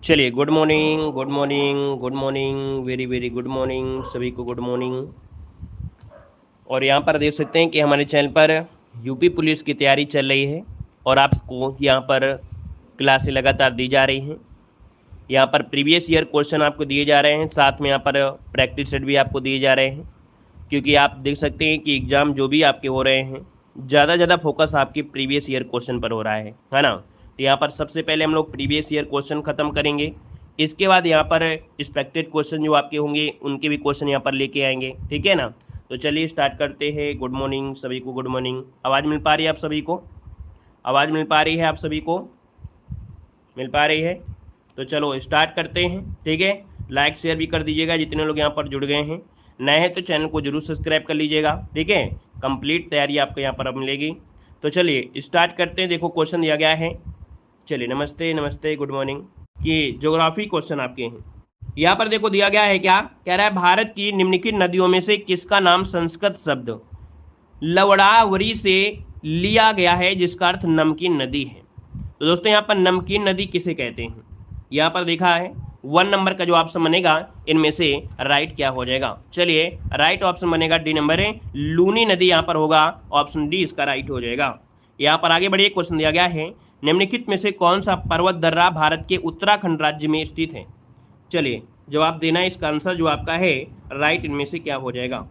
चलिए, good morning, good morning, good morning, very very good morning, सभी को good morning. और यहाँ पर देख सकते हैं कि हमारे चैनल पर यूपी पुलिस की तैयारी चल रही है और आपको यहाँ पर क्लासें लगातार दी जा रही हैं। यहाँ पर प्रीवियस ईयर क्वेश्चन आपको दिए जा रहे हैं, साथ में यहाँ पर प्रैक्टिस सेट भी आपको दिए जा रहे हैं, क्योंकि आप देख सकते हैं कि एग्ज़ाम जो भी आपके हो रहे हैं ज़्यादा फोकस आपके प्रीवियस ईयर क्वेश्चन पर हो रहा है ना। तो यहाँ पर सबसे पहले हम लोग प्रीवियस ईयर क्वेश्चन ख़त्म करेंगे, इसके बाद यहाँ पर एक्सपेक्टेड क्वेश्चन जो आपके होंगे उनके भी क्वेश्चन यहाँ पर लेके आएंगे, ठीक है ना। तो चलिए स्टार्ट करते हैं। गुड मॉर्निंग सभी को, गुड मॉर्निंग। आवाज़ मिल पा रही है आप सभी को? आवाज़ मिल पा रही है आप सभी को? मिल पा रही है? तो चलो स्टार्ट करते हैं, ठीक है। लाइक शेयर भी कर दीजिएगा जितने लोग यहाँ पर जुड़ गए हैं। नए हैं तो चैनल को जरूर सब्सक्राइब कर लीजिएगा, ठीक है। कंप्लीट तैयारी आपको यहाँ पर अब मिलेगी। तो चलिए स्टार्ट करते हैं। देखो क्वेश्चन दिया गया है, चलिए नमस्ते नमस्ते, गुड मॉर्निंग। ये ज्योग्राफी क्वेश्चन आपके हैं। यहाँ पर देखो दिया गया है, क्या कह रहा है, भारत की निम्नलिखित नदियों में से किसका नाम संस्कृत शब्द लवड़ावरी से लिया गया है जिसका अर्थ नमकीन नदी है। तो दोस्तों यहाँ पर नमकीन नदी किसे कहते हैं, यहाँ पर देखा है 1 नंबर का जो ऑप्शन बनेगा इनमें से राइट क्या हो जाएगा। चलिए राइट ऑप्शन बनेगा डी नंबर है, लूनी नदी यहाँ पर होगा, ऑप्शन डी इसका राइट हो जाएगा। यहाँ पर आगे बढ़िए, क्वेश्चन दिया गया है, निम्नलिखित में से कौन सा पर्वत दर्रा भारत के उत्तराखंड राज्य में स्थित है। चलिए जवाब देना है, इसका आंसर जो आपका है राइट इनमें से क्या हो जाएगा।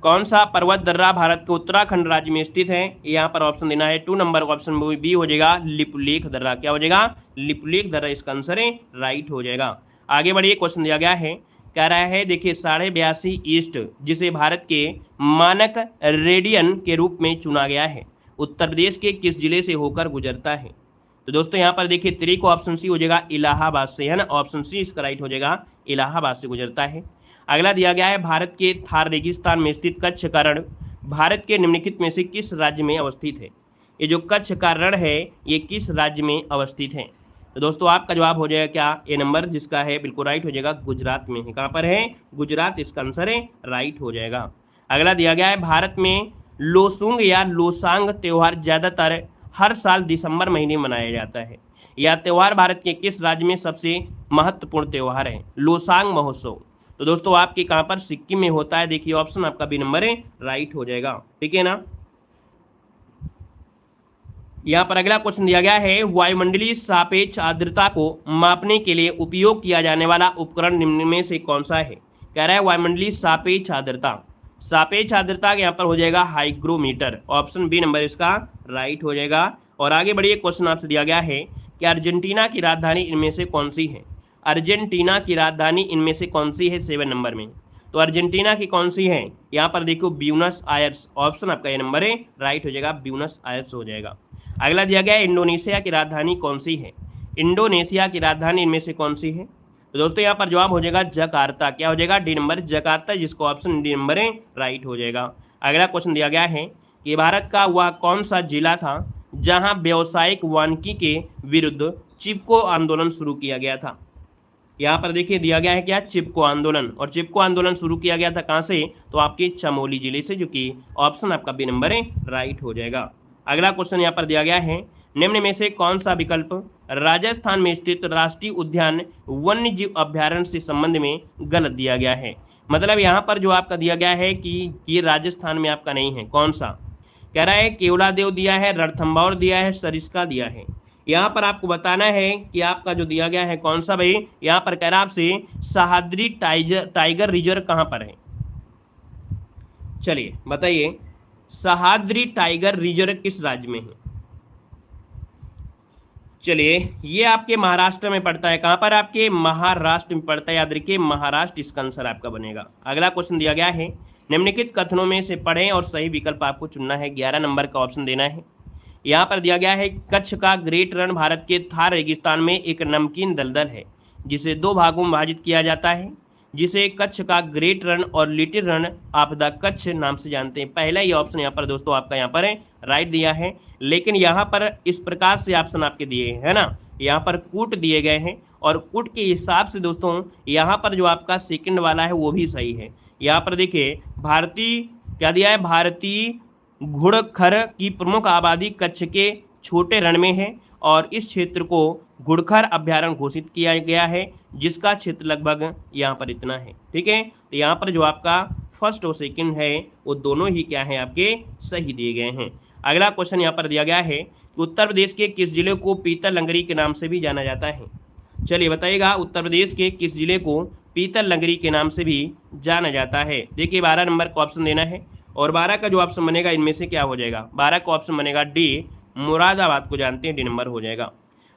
कौन सा पर्वत दर्रा भारत के उत्तराखंड राज्य में स्थित है, यहाँ पर ऑप्शन देना है 2 नंबर का ऑप्शन बी हो जाएगा, लिपुलेख दर्रा। क्या हो जाएगा? लिपुलेख दर्रा इसका आंसर है, राइट हो जाएगा। आगे बढ़िए, क्वेश्चन दिया गया है, कह रहा है देखिए 82.5 ईस्ट जिसे भारत के मानक रेडियन के रूप में चुना गया है उत्तर प्रदेश के किस जिले से होकर गुजरता है। तो दोस्तों यहाँ पर देखिए 3 को ऑप्शन सी हो जाएगा, इलाहाबाद से, है ना। ऑप्शन सी इसका राइट हो जाएगा, इलाहाबाद से गुजरता है। अगला दिया गया है, भारत के थार रेगिस्तान में स्थित कच्छ का रण भारत के निम्नलिखित में से किस राज्य में अवस्थित है। ये जो कच्छ का रण है ये किस राज्य में अवस्थित है। तो दोस्तों आपका जवाब हो जाएगा क्या, ए नंबर, जिसका है बिल्कुल राइट हो जाएगा, गुजरात में है। कहाँ पर है? गुजरात इसका आंसर है, राइट हो जाएगा। अगला दिया गया है, भारत में लोसूंग या लोसांग त्यौहार ज़्यादातर हर साल दिसंबर महीने में मनाया जाता है। यह त्यौहार भारत के किस राज्य में सबसे महत्वपूर्ण त्यौहार है, लोसांग महोत्सव। तो दोस्तों आपके कहाँ पर? सिक्किम में होता है। देखिए ऑप्शन आपका बी नंबर है, राइट हो जाएगा, ठीक है ना। यहाँ पर अगला क्वेश्चन दिया गया है, वायुमंडलीय सापेक्ष आर्द्रता को मापने के लिए उपयोग किया जाने वाला उपकरण निम्न में से कौन सा है। कह रहा है वायुमंडलीय सापेक्ष आर्द्रता, सापेक्ष आर्द्रता यहाँ पर हो जाएगा हाइग्रोमीटर, ऑप्शन बी नंबर इसका राइट हो जाएगा। और आगे बढ़िए, क्वेश्चन आपसे दिया गया है कि अर्जेंटीना की राजधानी इनमें से कौन सी है। अर्जेंटीना की राजधानी इनमें से कौन सी है 7 नंबर में। तो अर्जेंटीना की कौन सी है, यहाँ पर देखो ब्यूनस आयर्स, ऑप्शन आपका ये नंबर है, राइट हो जाएगा, ब्यूनस आयर्स हो जाएगा। अगला दिया गया है, इंडोनेशिया की राजधानी कौन सी है। इंडोनेशिया की राजधानी इनमें से कौन सी है। तो दोस्तों यहाँ पर जवाब हो जाएगा जकार्ता। क्या हो जाएगा? डी नंबर, जकार्ता, जिसको ऑप्शन डी नंबर है, राइट हो जाएगा। अगला क्वेश्चन दिया गया है कि भारत का वह कौन सा जिला था जहाँ व्यावसायिक वानिकी के विरुद्ध चिपको आंदोलन शुरू किया गया था। यहाँ पर देखिए दिया गया है क्या, चिपको आंदोलन, और चिपको आंदोलन शुरू किया गया था कहाँ से, तो आपके चमोली जिले से, जो कि ऑप्शन आपका बी नंबर है, राइट हो जाएगा। अगला क्वेश्चन यहाँ पर दिया गया है, निम्न में से कौन सा विकल्प राजस्थान में स्थित राष्ट्रीय उद्यान वन्य जीव अभ्यारण्य से संबंध में गलत दिया गया है। मतलब यहाँ पर जो आपका दिया गया है कि ये राजस्थान में आपका नहीं है, कौन सा। कह रहा है केवलादेव दिया है, रणथंभौर दिया है, सरिस्का दिया है। यहाँ पर आपको बताना है कि आपका जो दिया गया है कौन सा भाई। यहाँ पर कह रहा है आपसे सह्याद्री टाइगर रिजर्व कहाँ पर है। चलिए बताइए, सह्याद्री टाइगर रिजर्व किस राज्य में है। चलिए ये आपके महाराष्ट्र में पड़ता है। कहाँ पर? आपके महाराष्ट्र में पड़ता है, याद रखिए महाराष्ट्र इसका आंसर आपका बनेगा। अगला क्वेश्चन दिया गया है, निम्नलिखित कथनों में से पढ़ें और सही विकल्प आपको चुनना है। 11 नंबर का ऑप्शन देना है। यहाँ पर दिया गया है, कच्छ का ग्रेट रण भारत के थार रेगिस्तान में एक नमकीन दलदल है जिसे 2 भागों में विभाजित किया जाता है, जिसे कच्छ का ग्रेट रण और little Rann of the Kutch नाम से जानते हैं। पहला ये ऑप्शन यहाँ पर दोस्तों आपका यहाँ पर है, राइट दिया है। लेकिन यहाँ पर इस प्रकार से ऑप्शन आपके दिए हैं, है ना। यहाँ पर कूट दिए गए हैं और कूट के हिसाब से दोस्तों यहाँ पर जो आपका सेकंड वाला है वो भी सही है। यहाँ पर देखिए भारतीय क्या दिया है, भारतीय घुड़खर की प्रमुख आबादी कच्छ के छोटे रण में है और इस क्षेत्र को घुड़खर अभ्यारण्य घोषित किया गया है, जिसका क्षेत्र लगभग यहाँ पर इतना है। ठीक है, तो यहाँ पर जो आपका फर्स्ट और सेकंड है वो दोनों ही क्या है आपके सही दिए गए हैं। अगला क्वेश्चन यहाँ पर दिया गया है कि उत्तर प्रदेश के किस जिले को पीतल लंगरी के नाम से भी जाना जाता है। चलिए बताइएगा, उत्तर प्रदेश के किस जिले को पीतल लंगरी के नाम से भी जाना जाता है। देखिए 12 नंबर का ऑप्शन देना है और 12 का जो ऑप्शन बनेगा इनमें से क्या हो जाएगा, 12 का ऑप्शन बनेगा डी, मुरादाबाद को जानते हैं, डी नंबर हो जाएगा।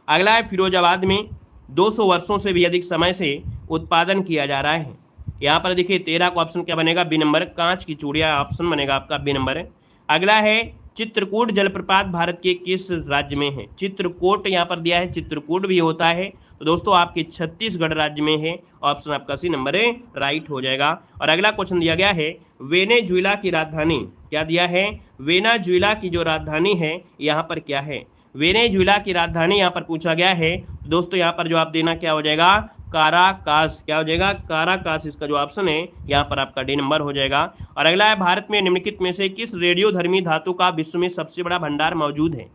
अगला है फिरोजाबाद में 200 वर्षों से भी अधिक समय से उत्पादन किया जा रहा है। यहाँ पर देखिए 13 का ऑप्शन क्या बनेगा, बी नंबर, कांच की चूड़ियाँ ऑप्शन बनेगा आपका बी नंबर। अगला है चित्रकूट जलप्रपात भारत के किस राज्य में है। चित्रकूट यहाँ पर दिया है, चित्रकूट भी होता है, तो दोस्तों आपके छत्तीसगढ़ राज्य में है, ऑप्शन आपका सी नंबर है, राइट हो जाएगा। और अगला क्वेश्चन दिया गया है वेनेजुएला की राजधानी, क्या दिया है, वेनेजुएला की जो राजधानी है यहाँ पर क्या है, वेनेजुएला की राजधानी यहाँ पर पूछा गया है। दोस्तों यहाँ पर जो आप देना क्या हो जाएगा, काराकास, क्या हो जाएगा, काराकास, इसका जो ऑप्शन है यहाँ पर आपका डी नंबर हो जाएगा। और अगला है भारत में निम्नलिखित में से किस रेडियोधर्मी धातु का विश्व में सबसे बड़ा भंडार मौजूद है।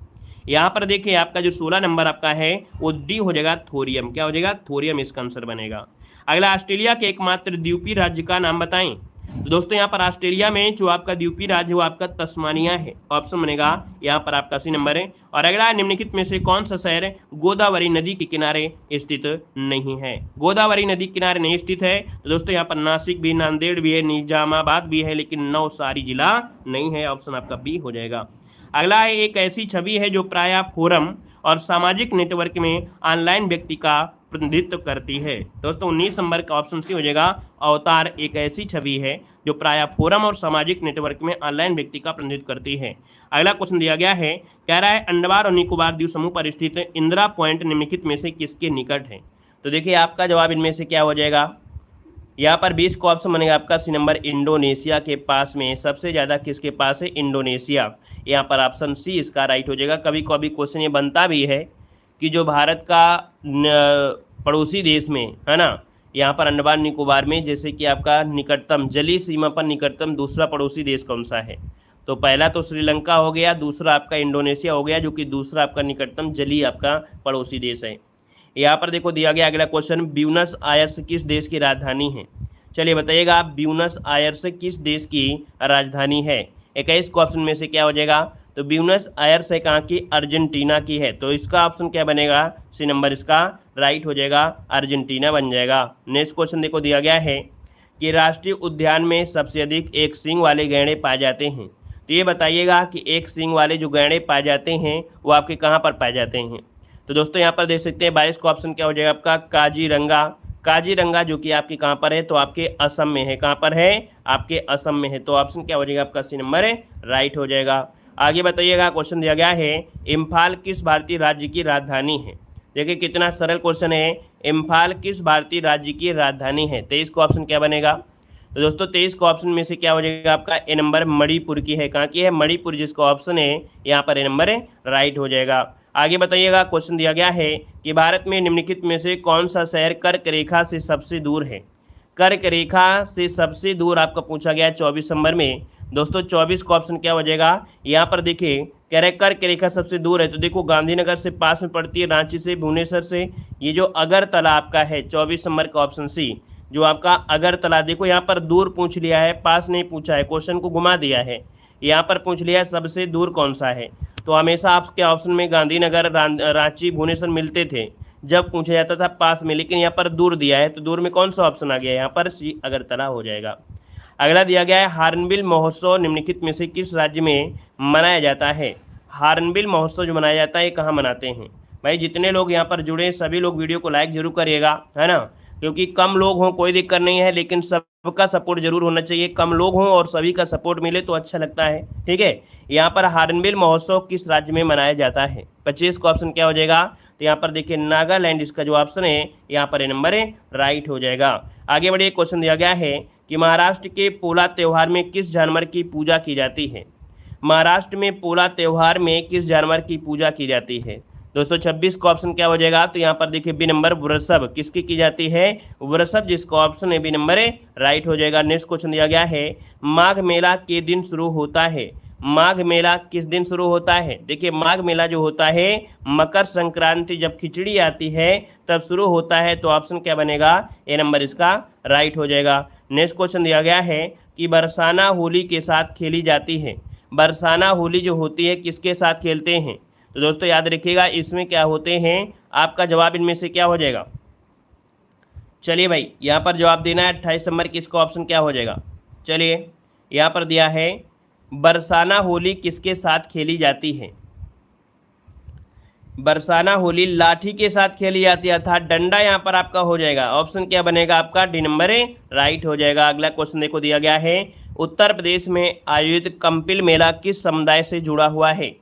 यहाँ पर देखिए आपका जो 16 नंबर आपका है वो डी हो जाएगा, थोरियम, क्या हो जाएगा, थोरियम इसका आंसर बनेगा। अगला ऑस्ट्रेलिया के एकमात्र द्वीपीय राज्य का नाम बताएं। तो दोस्तों यहाँ पर ऑस्ट्रेलिया में जो आपका द्वीपीय राज्य है वो आपका तस्मानिया है, ऑप्शन बनेगा यहाँ पर आपका सी नंबर है। और अगला निम्नलिखित में से कौन सा शहर गोदावरी नदी के किनारे स्थित नहीं है। गोदावरी नदी के किनारे नहीं स्थित है, तो दोस्तों यहाँ पर नासिक भी, नांदेड़ भी है, निजामाबाद भी है, लेकिन नवसारी जिला नहीं है, ऑप्शन आपका बी हो जाएगा। अगला है एक ऐसी छवि है जो प्रायः फोरम और सामाजिक नेटवर्क में ऑनलाइन व्यक्ति का प्रतिनिधित्व करती है। दोस्तों 19 नंबर का ऑप्शन सी हो जाएगा, अवतार एक ऐसी छवि है जो प्रायः फोरम और सामाजिक नेटवर्क में ऑनलाइन व्यक्ति का प्रतिनिधित्व करती है। अगला क्वेश्चन दिया गया है, कह रहा है अंडमान और निकोबार द्वीप समूह पर स्थित इंदिरा पॉइंट निम्नलिखित में से किसके निकट है। तो देखिए आपका जवाब इनमें से क्या हो जाएगा, यहाँ पर 20 का ऑप्शन बनेगा आपका सी नंबर, इंडोनेशिया के पास में, सबसे ज़्यादा किसके पास है, इंडोनेशिया, यहाँ पर ऑप्शन सी इसका राइट हो जाएगा। कभी कभी क्वेश्चन ये बनता भी है कि जो भारत का पड़ोसी देश में है ना, यहाँ पर अंडमान निकोबार में जैसे कि आपका निकटतम जलीय सीमा पर निकटतम दूसरा पड़ोसी देश कौन सा है, तो पहला तो श्रीलंका हो गया, दूसरा आपका इंडोनेशिया हो गया, जो कि दूसरा आपका निकटतम जलीय आपका पड़ोसी देश है। यहाँ पर देखो दिया गया अगला क्वेश्चन, ब्यूनस आयर्स किस देश की राजधानी है। चलिए बताइएगा ब्यूनस आयर्स किस देश की राजधानी है। 21 के ऑप्शन में से क्या हो जाएगा, तो ब्यूनस आयर्स है कहाँ की, अर्जेंटीना की है, तो इसका ऑप्शन क्या बनेगा, सी नंबर इसका राइट हो जाएगा, अर्जेंटीना बन जाएगा। नेक्स्ट क्वेश्चन देखो दिया गया है कि राष्ट्रीय उद्यान में सबसे अधिक एक सींग वाले गैंडे पाए जाते हैं। तो ये बताइएगा कि एक सींग वाले जो गैंडे पाए जाते हैं वो आपके कहाँ पर पाए जाते हैं। तो दोस्तों यहाँ पर देख सकते हैं 22 का ऑप्शन क्या हो जाएगा आपका, काजीरंगा, काजीरंगा जो कि आपके कहाँ पर है, तो आपके असम में है, कहाँ पर है, आपके असम में है, तो ऑप्शन क्या हो जाएगा आपका सी नंबर है, राइट हो जाएगा। आगे बताइएगा क्वेश्चन दिया गया है, इम्फाल किस भारतीय राज्य की राजधानी है। देखिए कितना सरल क्वेश्चन है, इम्फाल किस भारतीय राज्य की राजधानी है। 23 का ऑप्शन क्या बनेगा, तो दोस्तों 23 का ऑप्शन में से क्या हो जाएगा आपका, ए नंबर, मणिपुर की है, कहाँ की है, मणिपुर, जिसका ऑप्शन है यहाँ पर ए नंबर है, राइट हो जाएगा। आगे बताइएगा क्वेश्चन दिया गया है कि भारत में निम्नलिखित में से कौन सा शहर कर्क रेखा से सबसे दूर है। कर्क रेखा से सबसे दूर आपका पूछा गया है 24 नंबर में। दोस्तों 24 का ऑप्शन क्या हो जाएगा, यहाँ पर देखिए कह रहे कर्क रेखा सबसे दूर है, तो देखो गांधीनगर से पास में पड़ती है, रांची से, भुवनेश्वर से, ये जो अगरतला आपका है 24 नंबर का ऑप्शन सी, जो आपका अगरतला, देखो यहाँ पर दूर पूछ लिया है, पास नहीं पूछा है, क्वेश्चन को घुमा दिया है, यहाँ पर पूछ लिया है सबसे दूर कौन सा है। तो हमेशा आपके ऑप्शन में गांधीनगर, रांची, भुवनेश्वर मिलते थे जब पूछा जाता था पास में, लेकिन यहाँ पर दूर दिया है, तो दूर में कौन सा ऑप्शन आ गया, यहाँ पर सी अगरतला हो जाएगा। अगला दिया गया है, हार्नबिल महोत्सव निम्नलिखित में से किस राज्य में मनाया जाता है। हार्नबिल महोत्सव जो मनाया जाता है ये कहाँ मनाते हैं। भाई जितने लोग यहाँ पर जुड़े सभी लोग वीडियो को लाइक जरूर करिएगा, है ना, क्योंकि कम लोग हों कोई दिक्कत नहीं है, लेकिन सबका सपोर्ट जरूर होना चाहिए, कम लोग हों और सभी का सपोर्ट मिले तो अच्छा लगता है, ठीक है। यहाँ पर हार्नबिल महोत्सव किस राज्य में मनाया जाता है। 25 का ऑप्शन क्या हो जाएगा, तो यहाँ पर देखिए नागालैंड, इसका जो ऑप्शन है यहाँ पर ए नंबर है, राइट हो जाएगा। आगे बढ़िए क्वेश्चन दिया गया है कि महाराष्ट्र के पोला त्यौहार में किस जानवर की पूजा की जाती है। महाराष्ट्र में पोला त्यौहार में किस जानवर की पूजा की जाती है। दोस्तों 26 का ऑप्शन क्या हो जाएगा, तो यहाँ पर देखिए बी नंबर, वृषभ, किसकी की जाती है, वृषभ, जिसका ऑप्शन है बी नंबर है, राइट हो जाएगा। नेक्स्ट क्वेश्चन दिया गया है, माघ मेला के दिन शुरू होता है, माघ मेला किस दिन शुरू होता है? देखिए माघ मेला जो होता है मकर संक्रांति जब खिचड़ी आती है तब शुरू होता है, तो ऑप्शन क्या बनेगा? ए नंबर इसका राइट हो जाएगा। नेक्स्ट क्वेश्चन दिया गया है कि बरसाना होली के साथ खेली जाती है। बरसाना होली जो होती है किसके साथ खेलते हैं? तो दोस्तों याद रखिएगा इसमें क्या होते हैं, आपका जवाब इनमें से क्या हो जाएगा? चलिए भाई यहाँ पर जवाब देना है 28 नंबर की, इसका ऑप्शन क्या हो जाएगा? चलिए यहाँ पर दिया है बरसाना होली किसके साथ खेली जाती है? बरसाना होली लाठी के साथ खेली जाती है, अर्थात डंडा यहाँ पर आपका हो जाएगा। ऑप्शन क्या बनेगा आपका? डी नंबर ए राइट हो जाएगा। अगला क्वेश्चन देखो दिया गया है उत्तर प्रदेश में आयोजित कंपिल मेला किस समुदाय से जुड़ा हुआ है?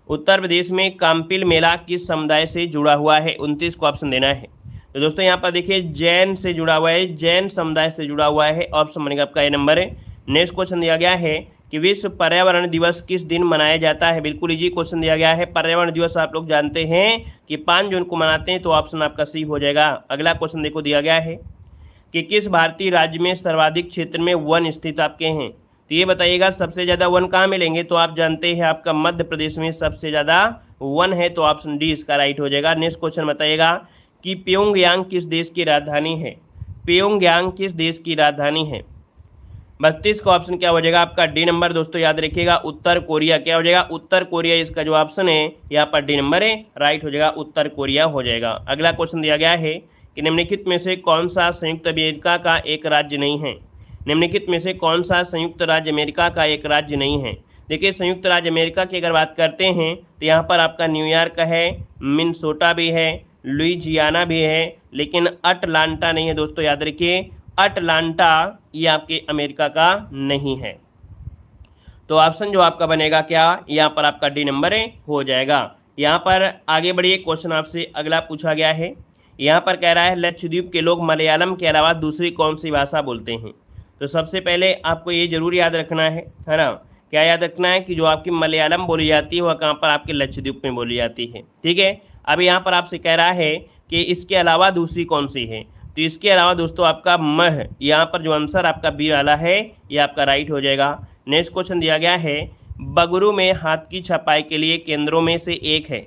उत्तर प्रदेश में काम्पिल मेला किस समुदाय से जुड़ा हुआ है? 29 को ऑप्शन देना है। तो दोस्तों यहाँ पर देखिए जैन से जुड़ा हुआ है, जैन समुदाय से जुड़ा हुआ है, ऑप्शन बनेगा आपका ए नंबर है। नेक्स्ट क्वेश्चन दिया गया है कि विश्व पर्यावरण दिवस किस दिन मनाया जाता है? बिल्कुल इजी क्वेश्चन दिया गया है। पर्यावरण दिवस आप लोग जानते हैं कि 5 जून को मनाते हैं, तो ऑप्शन आपका सी हो जाएगा। अगला क्वेश्चन देखो दिया गया है कि किस भारतीय राज्य में सर्वाधिक क्षेत्र में वन स्थित आपके हैं? तो ये बताइएगा सबसे ज़्यादा वन कहाँ मिलेंगे? तो आप जानते हैं आपका मध्य प्रदेश में सबसे ज़्यादा वन है, तो ऑप्शन डी इसका राइट हो जाएगा। नेक्स्ट क्वेश्चन बताइएगा कि प्योंगयांग किस देश की राजधानी है? प्योंगयांग किस देश की राजधानी है? 32 का ऑप्शन क्या हो जाएगा आपका? D number. दोस्तों याद रखिएगा उत्तर कोरिया क्या हो जाएगा? उत्तर कोरिया इसका जो ऑप्शन है यहाँ पर डी नंबर है राइट हो जाएगा, उत्तर कोरिया हो जाएगा। अगला क्वेश्चन दिया गया है कि निम्नलिखित में से कौन सा संयुक्त अमेरिका का एक राज्य नहीं है? निम्नलिखित में से कौन सा संयुक्त राज्य अमेरिका का एक राज्य नहीं है? देखिए संयुक्त राज्य अमेरिका की अगर बात करते हैं तो यहाँ पर आपका न्यूयॉर्क है, मिनेसोटा भी है, लुइजियाना भी है, लेकिन अटलांटा नहीं है। दोस्तों याद रखिए अटलांटा ये आपके अमेरिका का नहीं है, तो ऑप्शन जो आपका बनेगा क्या? यहाँ पर आपका डी नंबर हो जाएगा। यहाँ पर आगे बढ़िए, क्वेश्चन आपसे अगला पूछा गया है। यहाँ पर कह रहा है लक्षद्वीप के लोग मलयालम के अलावा दूसरी कौन सी भाषा बोलते हैं? तो सबसे पहले आपको ये जरूर याद रखना है ना, क्या याद रखना है कि जो आपकी मलयालम बोली जाती है वह कहाँ पर? आपके लक्षद्वीप में बोली जाती है। ठीक है, अब यहाँ पर आपसे कह रहा है कि इसके अलावा दूसरी कौन सी है? तो इसके अलावा दोस्तों आपका मह, यहाँ पर जो आंसर आपका बी वाला है ये आपका राइट हो जाएगा। नेक्स्ट क्वेश्चन दिया गया है बगरू में हाथ की छपाई के लिए केंद्रों में से एक है।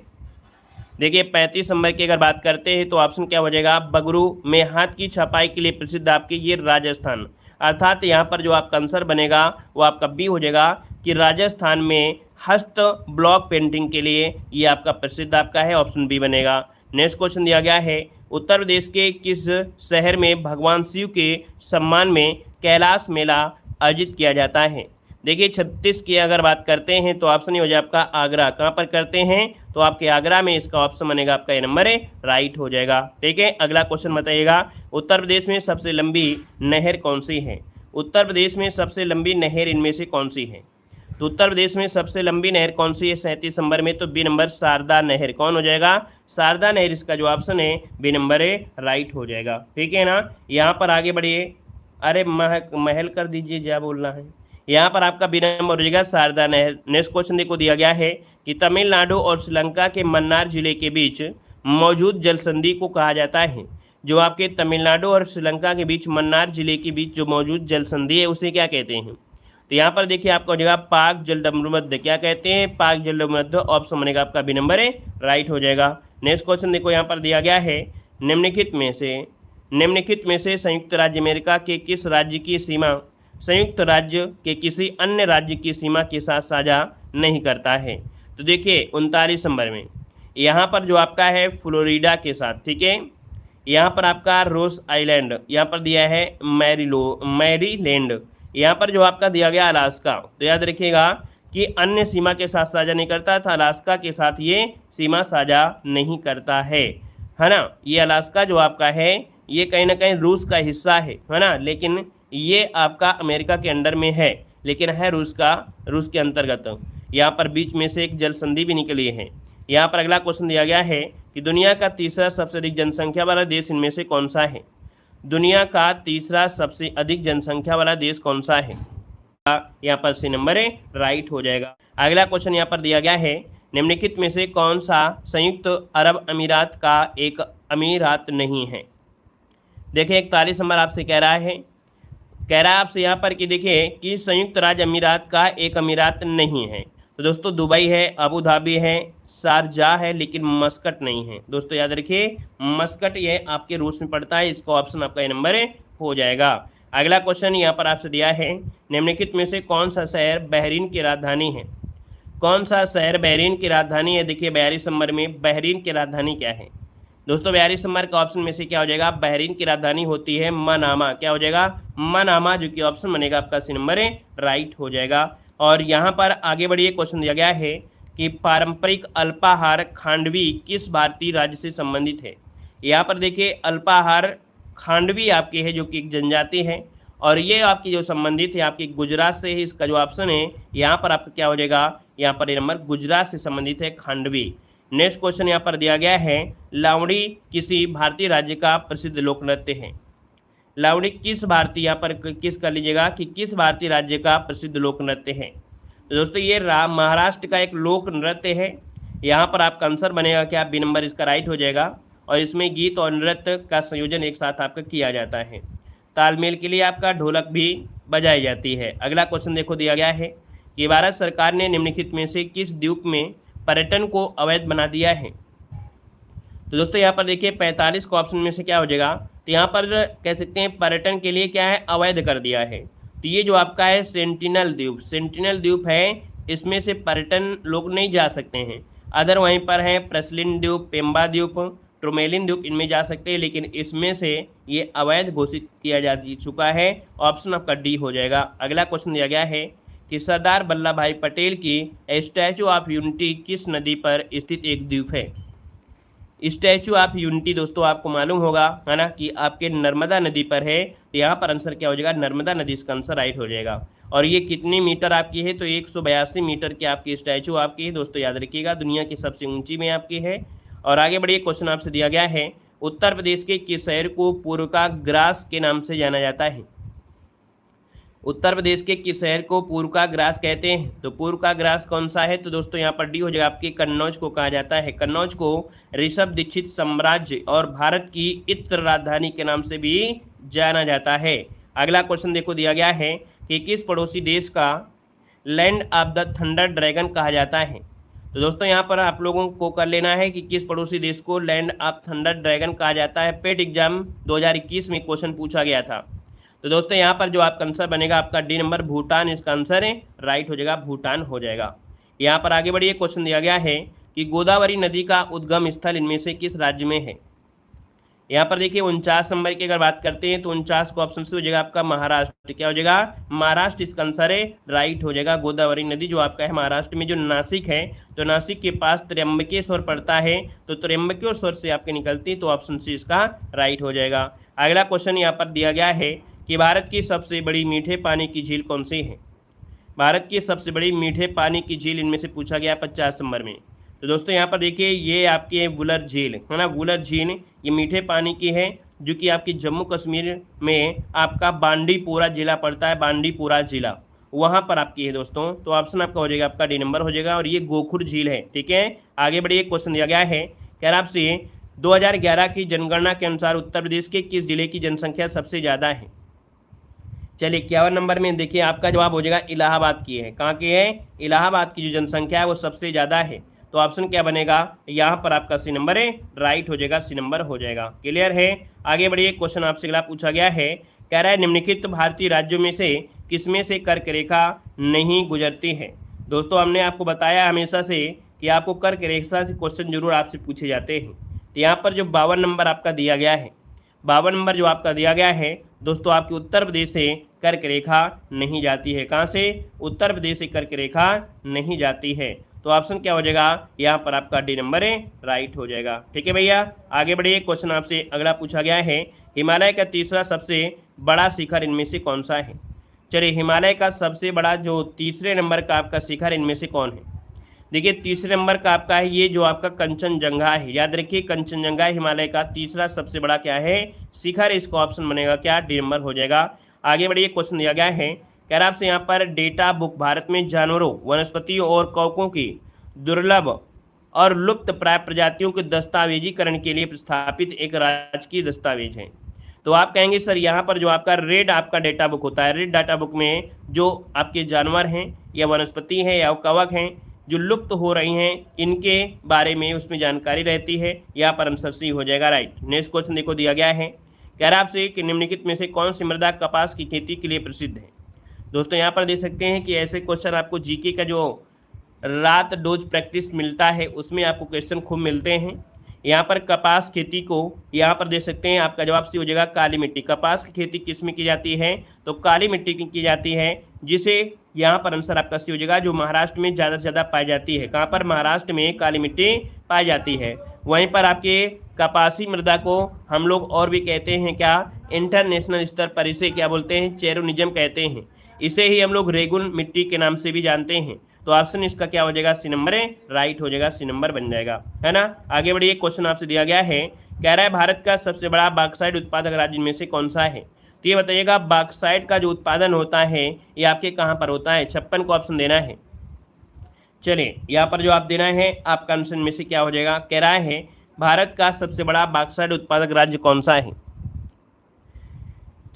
देखिए 35 नंबर की अगर बात करते हैं तो ऑप्शन क्या हो जाएगा? बगरू में हाथ की छपाई के लिए प्रसिद्ध आपके ये राजस्थान, अर्थात यहाँ पर जो आपका आंसर बनेगा वो आपका बी हो जाएगा कि राजस्थान में हस्त ब्लॉक पेंटिंग के लिए ये आपका प्रसिद्ध आपका है, ऑप्शन बी बनेगा। नेक्स्ट क्वेश्चन दिया गया है उत्तर प्रदेश के किस शहर में भगवान शिव के सम्मान में कैलाश मेला आयोजित किया जाता है? देखिए 36 की अगर बात करते हैं तो ऑप्शन ही हो जाए आपका आगरा। कहाँ पर करते हैं? तो आपके आगरा में, इसका ऑप्शन बनेगा आपका ए नंबर है राइट हो जाएगा। ठीक है, अगला क्वेश्चन बताइएगा उत्तर प्रदेश में सबसे लंबी नहर कौन सी है? उत्तर प्रदेश में सबसे लंबी नहर इनमें से कौन सी है? तो उत्तर प्रदेश में सबसे लंबी नहर कौन सी है 37 नंबर में? तो बी नंबर शारदा नहर। कौन हो जाएगा? शारदा नहर, इसका जो ऑप्शन है बी नंबर है राइट हो जाएगा। ठीक है ना, यहाँ पर आगे बढ़िए। अरे महल कर दीजिए, क्या बोलना है। यहाँ पर आपका बी नंबर हो जाएगा शारदा नहर। नेक्स्ट क्वेश्चन देखो दिया गया है कि तमिलनाडु और श्रीलंका के मन्नार जिले के बीच मौजूद जलसंधि को कहा जाता है? जो आपके तमिलनाडु और श्रीलंका के बीच मन्नार जिले के बीच जो मौजूद जलसंधि है उसे क्या कहते हैं? तो यहाँ पर देखिए आपका हो जाएगा पाक जलसंधि। क्या कहते हैं? पाक जलसंधि, ऑप्शन बनेगा आपका बी नंबर है राइट हो जाएगा। नेक्स्ट क्वेश्चन देखो यहाँ पर दिया गया है निम्नलिखित में से संयुक्त राज्य अमेरिका के किस राज्य की सीमा संयुक्त राज्य के किसी अन्य राज्य की सीमा के साथ साझा नहीं करता है? तो देखिए 39 नंबर में यहाँ पर जो आपका है फ्लोरिडा के साथ। ठीक है, यहाँ पर आपका रोस आइलैंड, यहाँ पर दिया है मैरीलैंड, यहाँ पर जो आपका दिया गया अलास्का। तो याद रखिएगा कि अन्य सीमा के साथ साझा नहीं करता था, अलास्का के साथ ये सीमा साझा नहीं करता है ना। ये अलास्का जो आपका है ये कहीं ना कहीं रूस का हिस्सा है ना, लेकिन ये आपका अमेरिका के अंडर में है, लेकिन है रूस के अंतर्गत। यहाँ पर बीच में से एक जल संधि भी निकली है। यहाँ पर अगला क्वेश्चन दिया गया है कि दुनिया का तीसरा सबसे अधिक जनसंख्या वाला देश इनमें से कौन सा है? दुनिया का तीसरा सबसे अधिक जनसंख्या वाला देश कौन सा है? यहाँ पर सी नंबर है राइट हो जाएगा। अगला क्वेश्चन यहाँ पर दिया गया है निम्नलिखित में से कौन सा संयुक्त अरब अमीरात का एक अमीरात नहीं है? देखिए 41 नंबर आपसे कह रहा है कह रहा है आपसे यहाँ पर कि देखिए कि संयुक्त राज्य अमीरात का एक अमीरात नहीं है। तो दोस्तों दुबई है, अबू धाबी है, शारजाह है, लेकिन मस्कट नहीं है। दोस्तों याद रखिए मस्कट ये आपके रूस में पड़ता है। इसका ऑप्शन आपका ये नंबर हो जाएगा। अगला क्वेश्चन यहाँ पर आपसे दिया है, निम्नलिखित में से कौन सा शहर बहरीन की राजधानी है? कौन सा शहर बहरीन की राजधानी है? देखिए 42 नंबर में बहरीन की राजधानी क्या है? दोस्तों 42 नंबर का ऑप्शन में से क्या हो जाएगा? बहरीन की राजधानी होती है मनामा। क्या हो जाएगा? मनामा, जो कि ऑप्शन बनेगा आपका सी नंबर राइट हो जाएगा। और यहाँ पर आगे बढ़िए, क्वेश्चन दिया गया है कि पारंपरिक अल्पाहार खांडवी किस भारतीय राज्य से संबंधित है? यहाँ पर देखिए अल्पाहार खांडवी आपकी है, जो कि एक जनजाति है, और ये आपकी जो संबंधित है आपकी गुजरात से है। इसका जो ऑप्शन है यहाँ पर आपका क्या हो जाएगा? यहाँ पर ये नंबर गुजरात से संबंधित है, खांडवी। नेक्स्ट क्वेश्चन यहाँ पर दिया गया है, लावड़ी किसी भारतीय राज्य का प्रसिद्ध लोक नृत्य है? लावड़ी किस भारतीय, यहाँ पर किस कर लीजिएगा कि किस भारतीय राज्य का प्रसिद्ध लोक नृत्य है? तो दोस्तों ये महाराष्ट्र का एक लोक नृत्य है। यहाँ पर आपका आंसर बनेगा क्या? बी नंबर इसका राइट हो जाएगा। और इसमें गीत और नृत्य का संयोजन एक साथ आपका किया जाता है। तालमेल के लिए आपका ढोलक भी बजाई जाती है। अगला क्वेश्चन देखो दिया गया है कि भारत सरकार ने निम्नलिखित में से किस द्वीप में पर्यटन को अवैध बना दिया है? तो दोस्तों यहाँ पर देखिए 45 का ऑप्शन में से क्या हो जाएगा? तो यहाँ पर कह सकते हैं पर्यटन के लिए क्या है? अवैध कर दिया है। तो ये जो आपका है सेंटिनल द्वीप, सेंटिनल द्वीप है, इसमें से पर्यटन लोग नहीं जा सकते हैं। अदर वहीं पर है प्रसलिन द्वीप, पेम्बा द्वीप, ट्रोमेलिन द्वीप, इनमें जा सकते हैं, लेकिन इसमें से ये अवैध घोषित किया जा चुका है। ऑप्शन आपका डी हो जाएगा। अगला क्वेश्चन दिया गया है कि सरदार वल्लभ भाई पटेल की स्टैचू ऑफ यूनिटी किस नदी पर स्थित एक द्वीप है? स्टैचू ऑफ यूनिटी दोस्तों आपको मालूम होगा है ना कि आपके नर्मदा नदी पर है। तो यहाँ पर आंसर क्या हो जाएगा? नर्मदा नदी इसका आंसर राइट हो जाएगा। और ये कितनी मीटर आपकी है? तो 182 मीटर की आपकी स्टैचू आपकी है। दोस्तों याद रखिएगा दुनिया की सबसे ऊंची में आपकी है। और आगे बढ़िए, क्वेश्चन आपसे दिया गया है, उत्तर प्रदेश के किस शहर को पूर्व का ग्रास के नाम से जाना जाता है? उत्तर प्रदेश के किस शहर को पूर्व का ग्रास कहते हैं? तो पूर्व का ग्रास कौन सा है? तो दोस्तों यहाँ पर डी हो जाएगा, आपके कन्नौज को कहा जाता है। कन्नौज को ऋषभ दीक्षित साम्राज्य और भारत की इत्र राजधानी के नाम से भी जाना जाता है। अगला क्वेश्चन देखो दिया गया है कि किस पड़ोसी देश का land of the thunder dragon कहा जाता है? तो दोस्तों यहाँ पर आप लोगों को कर लेना है कि किस पड़ोसी देश को लैंड ऑफ थंडर ड्रैगन कहा जाता है। पेट एग्जाम 2021 में क्वेश्चन पूछा गया था। तो दोस्तों यहाँ पर जो आपका आंसर बनेगा आपका डी नंबर भूटान, इसका आंसर है राइट हो जाएगा, भूटान हो जाएगा। यहाँ पर आगे बढ़िए, क्वेश्चन दिया गया है कि गोदावरी नदी का उद्गम स्थल इनमें से किस राज्य में है? यहाँ पर देखिए 49 नंबर की अगर बात करते हैं तो 49 का ऑप्शन से हो जाएगा आपका महाराष्ट्र। क्या हो जाएगा? महाराष्ट्र इसका आंसर है राइट हो जाएगा। गोदावरी नदी जो आपका है महाराष्ट्र में, जो नासिक है, तो नासिक के पास त्र्यंबकेश्वर पड़ता है, तो त्र्यंबकेश्वर से आपके निकलती है, तो ऑप्शन सी इसका राइट हो जाएगा। अगला क्वेश्चन यहाँ पर दिया गया है कि भारत की सबसे बड़ी मीठे पानी की झील कौन सी है? भारत की सबसे बड़ी मीठे पानी की झील इनमें से पूछा गया 50 नंबर में। तो दोस्तों यहाँ पर देखिए ये आपकी वुलर झील है ना, वुलर झील ये मीठे पानी की है, जो कि आपकी जम्मू कश्मीर में आपका बांडीपुरा जिला पड़ता है, बांडीपुरा जिला, वहाँ पर आपकी है दोस्तों। तो ऑप्शन आपका हो जाएगा आपका डी नंबर हो जाएगा। और ये गोखुर झील है। ठीक है, आगे बढ़िए, क्वेश्चन दिया गया है, कह रहा आपसे 2011 की जनगणना के अनुसार उत्तर प्रदेश के किस जिले की जनसंख्या सबसे ज़्यादा है? चलिए 51 नंबर में देखिए आपका जवाब हो जाएगा इलाहाबाद की है। कहाँ की है? इलाहाबाद की जो जनसंख्या है वो सबसे ज़्यादा है। तो ऑप्शन क्या बनेगा? यहाँ पर आपका सी नंबर है राइट हो जाएगा, सी नंबर हो जाएगा। क्लियर है? आगे बढ़िए, क्वेश्चन आपसे अगला पूछा गया है, कह रहा है निम्नलिखित भारतीय राज्यों में से किसमें से कर्क रेखा नहीं गुजरती है? दोस्तों हमने आपको बताया हमेशा से कि आपको कर्क रेखा से क्वेश्चन जरूर आपसे पूछे जाते हैं। तो यहाँ पर जो 52 नंबर आपका दिया गया है, 52 नंबर जो आपका दिया गया है दोस्तों, आपके उत्तर प्रदेश से कर्क रेखा नहीं जाती है। कहाँ से? उत्तर प्रदेश से कर्क रेखा नहीं जाती है। तो ऑप्शन क्या हो जाएगा? यहाँ पर आपका डी नंबर है राइट हो जाएगा। ठीक है भैया, आगे बढ़िए, क्वेश्चन आपसे अगला पूछा गया है, हिमालय का तीसरा सबसे बड़ा शिखर इनमें से कौन सा है? चलिए हिमालय का सबसे बड़ा जो तीसरे नंबर का आपका शिखर इनमें से कौन है? देखिए तीसरे नंबर का आपका है ये जो आपका कंचनजंगा है। याद रखिए कंचनजंगा हिमालय का तीसरा सबसे बड़ा क्या है? शिखर। इसका ऑप्शन बनेगा क्या? डी नंबर हो जाएगा। आगे बढ़िए, क्वेश्चन दिया गया है, कह रहा आपसे यहाँ पर डेटा बुक भारत में जानवरों, वनस्पतियों और कवकों की दुर्लभ और लुप्त प्राय प्रजातियों के दस्तावेजीकरण के लिए प्रस्थापित एक राजकीय दस्तावेज है। तो आप कहेंगे सर यहाँ पर जो आपका रेड आपका डेटा बुक होता है, रेड डाटा बुक में जो आपके जानवर हैं या वनस्पति हैं या कवक हैं जो लुप्त हो रही हैं इनके बारे में उसमें जानकारी रहती है। यहाँ पर आंसर सी हो जाएगा राइट। नेक्स्ट क्वेश्चन देखो दिया गया है, कह रहा है आपसे कि निम्नलिखित में से कौन सी मृदा कपास की खेती के लिए प्रसिद्ध है। दोस्तों यहाँ पर देख सकते हैं कि ऐसे क्वेश्चन आपको जीके का जो रात डोज प्रैक्टिस मिलता है उसमें आपको क्वेश्चन खूब मिलते हैं। यहाँ पर कपास खेती को यहाँ पर देख सकते हैं, आपका जवाब सी हो जाएगा काली मिट्टी। कपास की खेती किस में की जाती है, तो काली मिट्टी की जाती है, जिसे यहाँ पर आंसर आपका सी हो जाएगा जो महाराष्ट्र में ज़्यादा से ज़्यादा पाई जाती है। कहाँ पर, महाराष्ट्र में काली मिट्टी पाई जाती है। वहीं पर आपके कपासी मृदा को हम लोग और भी कहते हैं क्या, इंटरनेशनल स्तर पर इसे क्या बोलते हैं, चेरोनिज्म कहते हैं। इसे ही हम लोग रेगुन मिट्टी के नाम से भी जानते हैं। तो ऑप्शन इसका क्या हो जाएगा, सी नंबर है, राइट हो जाएगा, सी नंबर बन जाएगा, है ना। आगे बढ़िए, क्वेश्चन आपसे दिया गया है, कह रहा है भारत का सबसे बड़ा बॉक्साइट उत्पादक राज्य में से कौन सा है। तो ये बताइएगा बॉक्साइट का जो उत्पादन होता है ये आपके कहाँ पर होता है। 56 को ऑप्शन देना है। चलिए यहाँ पर जो आप देना है आपका आंसर में से क्या हो जाएगा, कह रहा है भारत का सबसे बड़ा बॉक्साइट उत्पादक राज्य कौन सा है।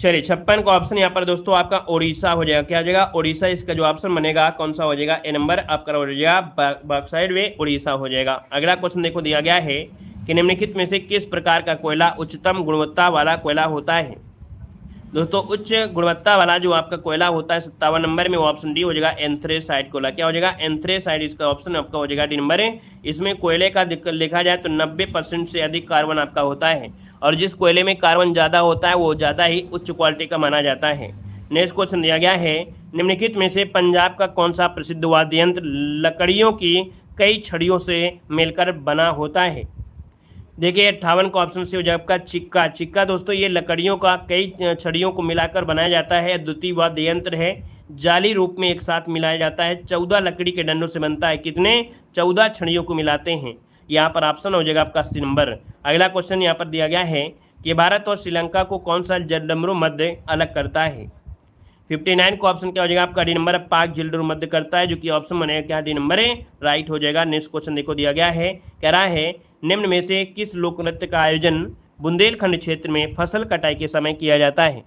चलिए 56 का ऑप्शन यहाँ पर दोस्तों आपका उड़ीसा हो जाएगा। क्या हो जाएगा, उड़ीसा। इसका जो ऑप्शन बनेगा कौन सा हो जाएगा, ए नंबर आपका हो जाएगा बॉक्साइट वे उड़ीसा हो जाएगा। अगला क्वेश्चन देखो दिया गया है कि निम्नलिखित में से किस प्रकार का कोयला उच्चतम गुणवत्ता वाला कोयला होता है। दोस्तों उच्च गुणवत्ता वाला जो आपका कोयला होता है 57 नंबर में, वो ऑप्शन डी हो जाएगा एंथ्रेसाइट कोयला। क्या हो जाएगा, एंथ्रेसाइट। इसका ऑप्शन आपका हो जाएगा डी नंबर है। इसमें कोयले का देखा जाए तो 90% से अधिक कार्बन आपका होता है, और जिस कोयले में कार्बन ज़्यादा होता है वो ज़्यादा ही उच्च क्वालिटी का माना जाता है। नेक्स्ट क्वेश्चन दिया गया है, निम्नलिखित में से पंजाब का कौन सा प्रसिद्ध वाद्य यंत्र लकड़ियों की कई छड़ियों से मिलकर बना होता है। देखिए 58 का ऑप्शन से हो जाएगा आपका चिक्का। चिक्का दोस्तों ये लकड़ियों का कई छड़ियों को मिलाकर बनाया जाता है, द्वितीय वाद्य यंत्र है, जाली रूप में एक साथ मिलाया जाता है, 14 लकड़ी के डंडों से बनता है। कितने, 14 छड़ियों को मिलाते हैं। यहाँ पर ऑप्शन हो जाएगा आपका सी नंबर। अगला क्वेश्चन यहाँ पर दिया गया है कि भारत और श्रीलंका को कौन सा जलडमरू मध्य अलग करता है। 59 का ऑप्शन क्या हो जाएगा आपका डी नंबर, पाक झील मध्य करता है, जो कि ऑप्शन बनेगा क्या, डी नंबर है, राइट हो जाएगा। नेक्स्ट क्वेश्चन देखो दिया गया है, कह रहा है निम्न में से किस लोक नृत्य का आयोजन बुंदेलखंड क्षेत्र में फसल कटाई के समय किया जाता है।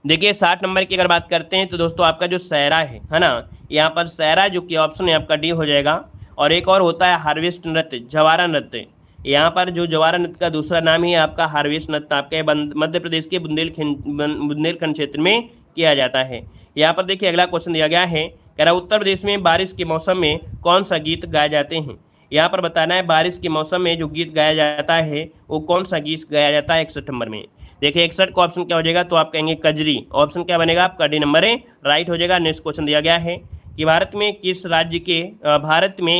देखिए 60 नंबर की अगर बात करते हैं तो दोस्तों आपका जो सहरा है ना, यहाँ पर सहरा जो कि ऑप्शन है आपका डी हो जाएगा। और एक और होता है हार्वेस्ट नृत्य, जवारा नृत्य। यहाँ पर जो जवारा नृत्य का दूसरा नाम ही है आपका हार्वेस्ट नृत्य, आपके मध्य प्रदेश के बुंदेलखंड क्षेत्र में किया जाता है। यहाँ पर देखिए अगला क्वेश्चन दिया गया है, कह रहा उत्तर प्रदेश में बारिश के मौसम में कौन सा गीत गाए जाते हैं। यहाँ पर बताना है बारिश के मौसम में जो गीत गाया जाता है वो कौन सा गीत गाया जाता है 61 नंबर में। देखिए 61 का ऑप्शन क्या हो जाएगा, तो आप कहेंगे कजरी। ऑप्शन क्या बनेगा आपका, डी नंबर है, राइट हो जाएगा। नेक्स्ट क्वेश्चन दिया गया है कि भारत में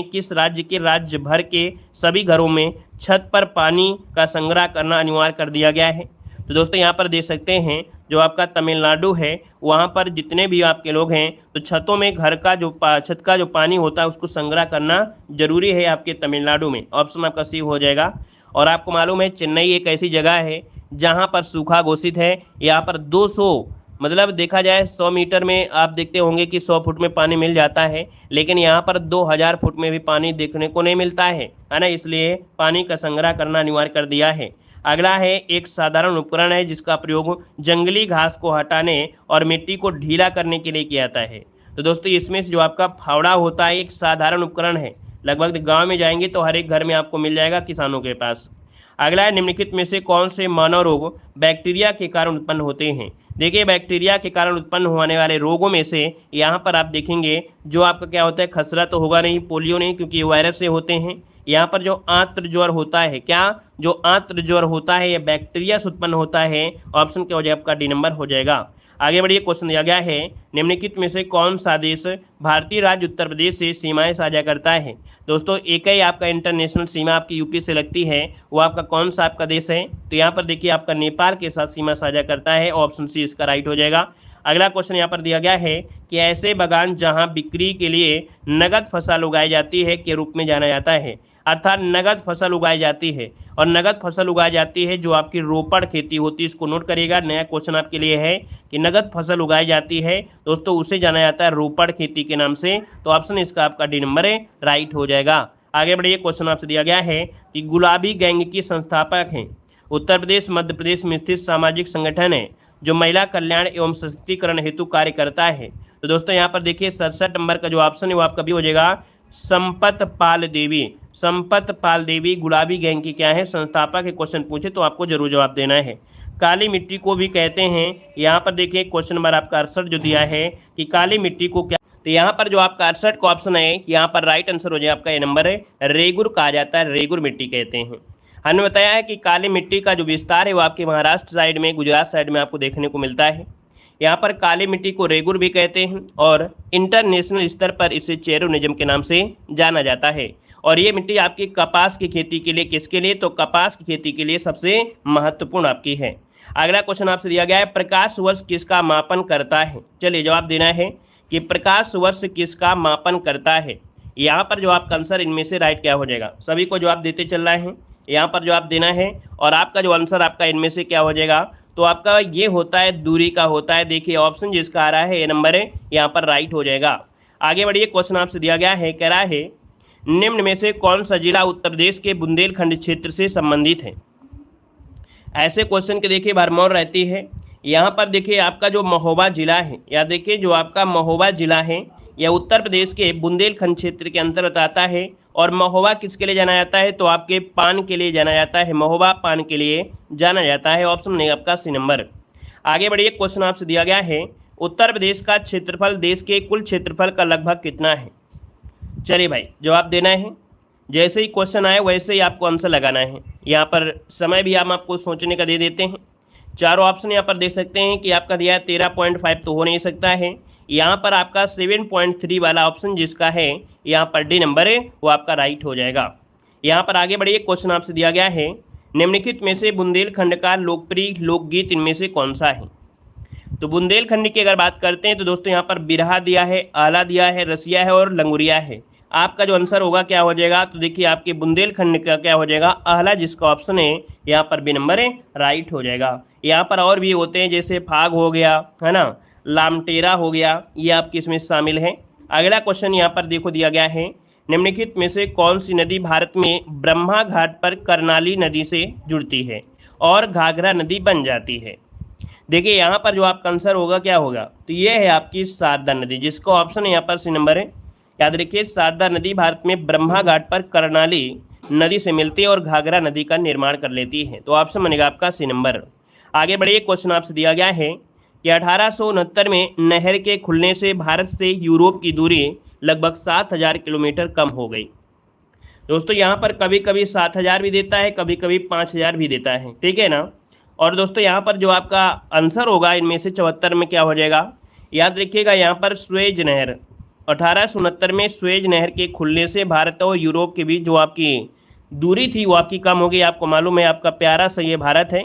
किस राज्य के राज्य भर के सभी घरों में छत पर पानी का संग्रह करना अनिवार्य कर दिया गया है। तो दोस्तों यहाँ पर देख सकते हैं जो आपका तमिलनाडु है वहाँ पर जितने भी आपके लोग हैं तो छतों में घर का जो छत का जो पानी होता है उसको संग्रह करना जरूरी है आपके तमिलनाडु में। ऑप्शन आपका सी हो जाएगा। और आपको मालूम है चेन्नई एक ऐसी जगह है जहाँ पर सूखा घोषित है। यहाँ पर 200 मतलब देखा जाए 100 मीटर में आप देखते होंगे कि 100 फुट में पानी मिल जाता है, लेकिन यहाँ पर 2000 फुट में भी पानी देखने को नहीं मिलता है ना, इसलिए पानी का संग्रह करना अनिवार्य कर दिया है। अगला है एक साधारण उपकरण है जिसका प्रयोग जंगली घास को हटाने और मिट्टी को ढीला करने के लिए किया जाता है। तो दोस्तों इसमें से जो आपका फावड़ा होता है एक साधारण उपकरण है, लगभग गांव में जाएंगे तो हर एक घर में आपको मिल जाएगा किसानों के पास। अगला है निम्नलिखित में से कौन से मानव रोग बैक्टीरिया के कारण उत्पन्न होते हैं। देखिए बैक्टीरिया के कारण उत्पन्न होने वाले रोगों में से यहाँ पर आप देखेंगे जो आपका क्या होता है, खसरा तो होगा नहीं, पोलियो नहीं, क्योंकि ये वायरस से होते हैं। यहाँ पर जो आंत्र ज्वर होता है, क्या जो आंत्र ज्वर होता है ये बैक्टीरिया से उत्पन्न होता है। ऑप्शन क्या हो जाएगा आपका डी नंबर हो जाएगा। आगे बढ़िए क्वेश्चन दिया गया है निम्नलिखित में से कौन सा देश भारतीय राज्य उत्तर प्रदेश से सीमाएं साझा करता है। दोस्तों एक ही आपका इंटरनेशनल सीमा आपकी यूपी से लगती है, वो आपका कौन सा आपका देश है, तो यहाँ पर देखिए आपका नेपाल के साथ सीमा साझा करता है। ऑप्शन सी इसका राइट हो जाएगा। अगला क्वेश्चन यहाँ पर दिया गया है कि ऐसे बागान जहाँ बिक्री के लिए नगद फसल उगाई जाती है के रूप में जाना जाता है। अर्थात नगद फसल उगाई जाती है, और नगद फसल उगाई जाती है जो आपकी रोपड़ खेती होती है, इसको नोट करिएगा। नया क्वेश्चन आपके लिए है कि नगद फसल उगाई जाती है दोस्तों उसे जाना जाता है रोपड़ खेती के नाम से। तो ऑप्शन इसका आपका डी नंबर है, राइट हो जाएगा। आगे बढ़िए क्वेश्चन आपसे दिया गया है कि गुलाबी गैंग की संस्थापक हैं उत्तर प्रदेश मध्य प्रदेश में स्थित सामाजिक संगठन है जो महिला कल्याण एवं सशक्तिकरण हेतु कार्य करता है। तो दोस्तों यहाँ पर देखिए 67 नंबर का जो ऑप्शन है वो आपका भी हो जाएगा संपत पाल देवी। संपत पाल देवी गुलाबी गैंग की क्या है, संस्थापक है। क्वेश्चन पूछे तो आपको जरूर जवाब देना है। काली मिट्टी को भी कहते हैं, यहाँ पर देखिए क्वेश्चन नंबर आपका 68 जो दिया है कि काली मिट्टी को क्या, तो यहाँ पर जो आपका 68 का ऑप्शन है यहाँ पर राइट आंसर हो जाए आपका ये नंबर है, रेगुर कहा जाता है, रेगुर मिट्टी कहते हैं। हमने बताया है कि काली मिट्टी का जो विस्तार है वो आपके महाराष्ट्र साइड में, गुजरात साइड में आपको देखने को मिलता है। यहाँ पर काली मिट्टी को रेगुर भी कहते हैं और इंटरनेशनल स्तर पर इसे चेरोनिज्म के नाम से जाना जाता है। और ये मिट्टी आपकी कपास की खेती के लिए, किसके लिए, तो कपास की खेती के लिए सबसे महत्वपूर्ण आपकी है। अगला क्वेश्चन आपसे दिया गया है प्रकाश वर्ष किसका मापन करता है। चलिए जवाब देना है कि प्रकाश वर्ष किसका मापन करता है। यहाँ पर जो आपका आंसर इनमें से राइट क्या हो जाएगा, सभी को जवाब देते चलना है, यहाँ पर जवाब देना है और आपका जो आंसर आपका इनमें से क्या हो जाएगा, तो आपका ये होता है दूरी का होता है। देखिए ऑप्शन जिसका आ रहा है ये नंबर है, यहाँ पर राइट हो जाएगा। आगे बढ़िए, क्वेश्चन आपसे दिया गया है, कह रहा है निम्न में से कौन सा जिला उत्तर प्रदेश के बुंदेलखंड क्षेत्र से संबंधित है। ऐसे क्वेश्चन के देखिए भरमौर रहती है। यहाँ पर देखिए आपका जो महोबा जिला है, या देखिए जो आपका महोबा जिला है यह उत्तर प्रदेश के बुंदेलखंड क्षेत्र के अंतर्गत आता है। और महोबा किसके लिए जाना जाता है, तो आपके पान के लिए जाना जाता है, महोबा पान के लिए जाना जाता है। ऑप्शन नहीं आपका सी नंबर। आगे बढ़िए, क्वेश्चन आपसे दिया गया है उत्तर प्रदेश का क्षेत्रफल देश के कुल क्षेत्रफल का लगभग कितना है। चलिए भाई जवाब देना है, जैसे ही क्वेश्चन आए वैसे ही आपको आंसर लगाना है। यहाँ पर समय भी हम आपको सोचने का दे देते हैं। चारों ऑप्शन यहाँ पर देख सकते हैं कि आपका दिया है 13.5 तो हो नहीं सकता है। यहाँ पर आपका 7.3 वाला ऑप्शन जिसका है यहाँ पर डी नंबर है वो आपका राइट हो जाएगा। यहाँ पर आगे बढ़िए, क्वेश्चन आपसे दिया गया है निम्नलिखित में से बुंदेलखंड का लोकप्रिय लोकगीत इनमें से कौन सा है। तो बुंदेलखंड की अगर बात करते हैं तो दोस्तों यहाँ पर बिरहा दिया है, आला दिया है, रसिया है और लंगुरिया है। आपका जो आंसर होगा क्या हो जाएगा, तो देखिए आपके बुंदेलखंड का क्या हो जाएगा, आहला जिसका ऑप्शन है यहाँ पर बी नंबर है राइट हो जाएगा। यहाँ पर और भी होते हैं जैसे फाग हो गया है ना, लामटेरा हो गया, ये आपके इसमें शामिल है। अगला क्वेश्चन यहाँ पर देखो दिया गया है निम्नलिखित में से कौन सी नदी भारत में ब्रह्मा घाट पर करनाली नदी से जुड़ती है और घाघरा नदी बन जाती है। देखिए यहाँ पर जो आपका आंसर होगा क्या होगा, तो ये है आपकी शारदा नदी जिसका ऑप्शन यहाँ पर सी नंबर है। याद रखिए शारदा नदी भारत में ब्रह्मा घाट पर करनाली नदी से मिलती है और घाघरा नदी का निर्माण कर लेती है। तो ऑप्शन बनेगा आपका सी नंबर। आगे बढ़िए, क्वेश्चन आपसे दिया गया है कि 1869 में नहर के खुलने से भारत से यूरोप की दूरी लगभग 7000 किलोमीटर कम हो गई। दोस्तों यहाँ पर कभी कभी 7000 भी देता है, कभी कभी 5000 भी देता है, ठीक है ना। और दोस्तों यहाँ पर जो आपका आंसर होगा इनमें से 74 में क्या हो जाएगा, याद रखिएगा यहाँ पर स्वेज नहर 1869 में स्वेज नहर के खुलने से भारत और यूरोप के बीच जो आपकी दूरी थी वो आपकी कम हो गई। आपको मालूम है आपका प्यारा सा ये भारत है,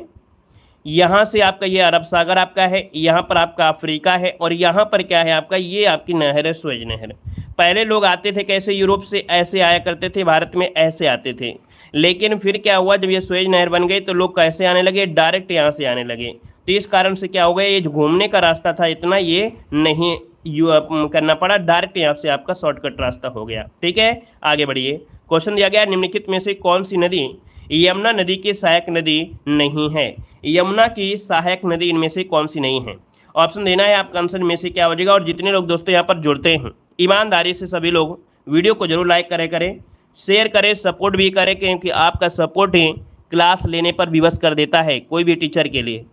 यहाँ से आपका ये अरब सागर आपका है, यहाँ पर आपका अफ्रीका है और यहाँ पर क्या है आपका ये आपकी नहर है स्वेज नहर। पहले लोग आते थे कैसे, यूरोप से ऐसे आया करते थे, भारत में ऐसे आते थे। लेकिन फिर क्या हुआ, जब ये स्वेज नहर बन गई तो लोग कैसे आने लगे, डायरेक्ट यहाँ से आने लगे। तो इस कारण से क्या हो गया, ये जो घूमने का रास्ता था इतना ये नहीं करना पड़ा, डायरेक्ट यहाँ से आपका शॉर्टकट रास्ता हो गया। ठीक है, आगे बढ़िए। क्वेश्चन दिया गया निम्नलिखित में से कौन सी नदी यमुना नदी की सहायक नदी नहीं है। यमुना की सहायक नदी इनमें से कौन सी नहीं है, ऑप्शन देना है आपका आंसर में से क्या हो जाएगा। और जितने लोग दोस्तों यहाँ पर जुड़ते हैं ईमानदारी से सभी लोग वीडियो को जरूर लाइक करें, शेयर करें, सपोर्ट भी करें, क्योंकि आपका सपोर्ट ही क्लास लेने पर विवश कर देता है कोई भी टीचर के लिए।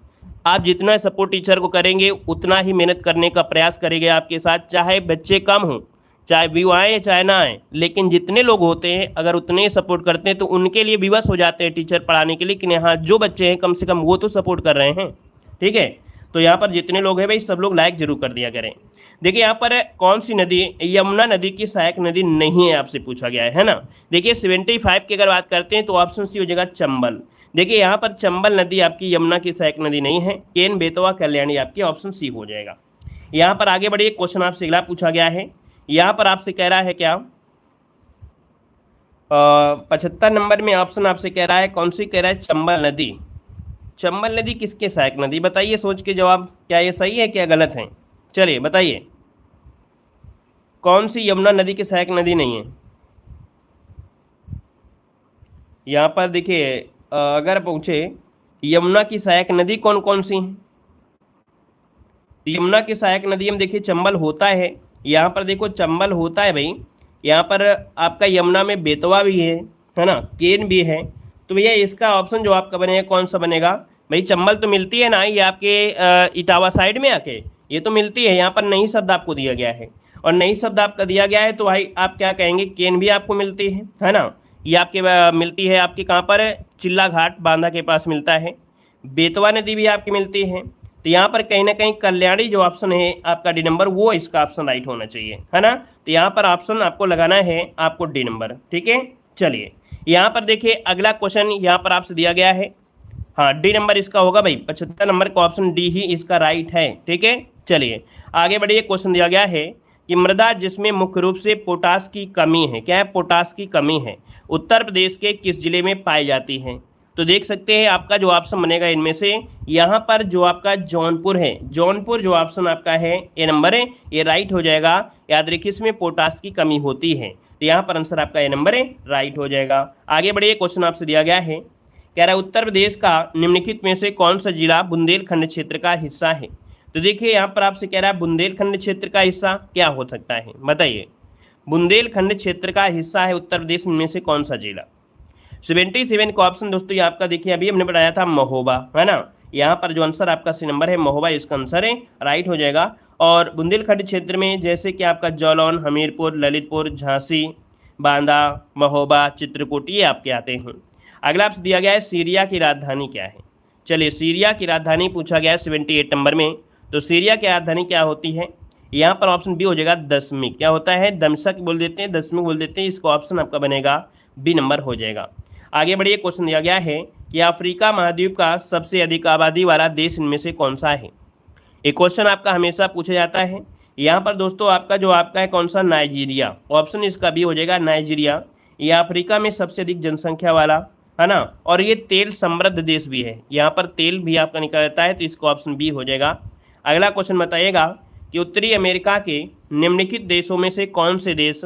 आप जितना सपोर्ट टीचर को करेंगे उतना ही मेहनत करने का प्रयास करेंगे आपके साथ, चाहे बच्चे कम हों, चाहे व्यू आए चाहे ना आए, लेकिन जितने लोग होते हैं अगर उतने ही सपोर्ट करते हैं तो उनके लिए विवश हो जाते हैं टीचर पढ़ाने के लिए कि यहाँ जो बच्चे हैं कम से कम वो तो सपोर्ट कर रहे हैं। ठीक है, तो यहाँ पर जितने लोग हैं भाई सब लोग लाइक जरूर कर दिया करें। देखिए यहाँ पर कौन सी नदी यमुना नदी की सहायक नदी नहीं है आपसे पूछा गया है ना। देखिए 75 की अगर बात करते हैं तो ऑप्शन सी हो जाएगा चंबल। देखिए यहाँ पर चंबल नदी आपकी यमुना की सहायक नदी नहीं है, केन बेतवा कल्याणी आपकी ऑप्शन सी हो जाएगा। यहाँ पर आगे बढ़िए, क्वेश्चन आपसे अगला पूछा गया है, यहाँ पर आपसे कह रहा है क्या 75 नंबर में ऑप्शन आपसे कह रहा है कौन सी, कह रहा है चंबल नदी। चंबल नदी किसके सहायक नदी, बताइए सोच के जवाब, क्या ये सही है क्या गलत है, चलिए बताइए कौन सी यमुना नदी की सहायक नदी नहीं है। यहाँ पर देखिए अगर पूछे यमुना की सहायक नदी कौन कौन सी है? यमुना की सहायक नदी में देखिए चंबल होता है, यहाँ पर देखो चंबल होता है भाई, यहाँ पर आपका यमुना में बेतवा भी है ना, केन भी है। तो भैया इसका ऑप्शन जो आपका बनेगा कौन सा बनेगा? भाई चंबल तो मिलती है ना ये आपके इटावा साइड में आके, ये तो मिलती है, यहाँ पर नई शब्द आपको दिया गया है, और नई शब्द आपका दिया गया है तो भाई आप क्या कहेंगे, केन भी आपको मिलती है ना, ये आपके मिलती है आपके कहाँ पर, चिल्ला घाट बांधा के पास मिलता है। बेतवा नदी भी आपकी मिलती है। तो यहाँ पर कहीं ना कहीं कल्याणी जो ऑप्शन है आपका डी नंबर, वो इसका ऑप्शन राइट होना चाहिए, है ना। तो यहाँ पर ऑप्शन आपको लगाना है आपको डी नंबर, ठीक है। चलिए यहाँ पर देखिए अगला क्वेश्चन यहाँ पर आपसे दिया गया है, हाँ डी नंबर इसका होगा भाई, 75 नंबर का ऑप्शन डी ही इसका राइट है, ठीक है। चलिए आगे बढ़िए, क्वेश्चन दिया गया है कि मृदा जिसमें मुख्य रूप से पोटास की कमी है, क्या है, पोटास की कमी है, उत्तर प्रदेश के किस जिले में पाई जाती है? तो देख सकते हैं आपका जो ऑप्शन बनेगा इनमें से, यहाँ पर जो आपका जौनपुर है, जौनपुर जो ऑप्शन आपका है ए नंबर है, ये राइट हो जाएगा। याद रखिए इसमें पोटास की कमी होती है, तो यहाँ पर आंसर आपका ए नंबर है, राइट हो जाएगा। आगे बढ़िए, क्वेश्चन आपसे दिया गया है, कह रहा है उत्तर प्रदेश का निम्नलिखित में से कौन सा जिला बुंदेलखंड क्षेत्र का हिस्सा है? तो देखिए यहाँ पर आपसे कह रहा है बुंदेलखंड क्षेत्र का हिस्सा क्या हो सकता है, बताइए। बुंदेलखंड क्षेत्र का हिस्सा है उत्तर प्रदेश में से कौन सा जिला? 77 का ऑप्शन दोस्तों ये आपका देखिए अभी हमने बताया था महोबा, है ना। यहाँ पर जो आंसर आपका सी नंबर है महोबा, इसका आंसर है, राइट हो जाएगा। और बुंदेलखंड क्षेत्र में जैसे कि आपका जालौन, हमीरपुर, ललितपुर, झांसी, बांदा, महोबा, चित्रकूट, ये आपके आते हैं। अगला आपसे दिया गया है सीरिया की राजधानी क्या है? चलिए सीरिया की राजधानी पूछा गया है 78 नंबर में, तो सीरिया की राजधानी क्या होती है? यहाँ पर ऑप्शन बी हो जाएगा दमिश्क, क्या होता है, दमिश्क बोल देते हैं, दमिश्क बोल देते हैं, इसका ऑप्शन आपका बनेगा बी नंबर हो जाएगा। आगे बढ़िए, क्वेश्चन दिया गया है कि अफ्रीका महाद्वीप का सबसे अधिक आबादी वाला देश इनमें से कौन सा है? एक क्वेश्चन आपका हमेशा पूछा जाता है, यहाँ पर दोस्तों आपका जो आपका है कौन सा, नाइजीरिया, ऑप्शन इसका भी हो जाएगा नाइजीरिया। ये अफ्रीका में सबसे अधिक जनसंख्या वाला, है ना, और ये तेल समृद्ध देश भी है, यहाँ पर तेल भी आपका निकल जाता है, तो इसका ऑप्शन बी हो जाएगा। अगला क्वेश्चन बताइएगा कि उत्तरी अमेरिका के निम्नलिखित देशों में से कौन से देश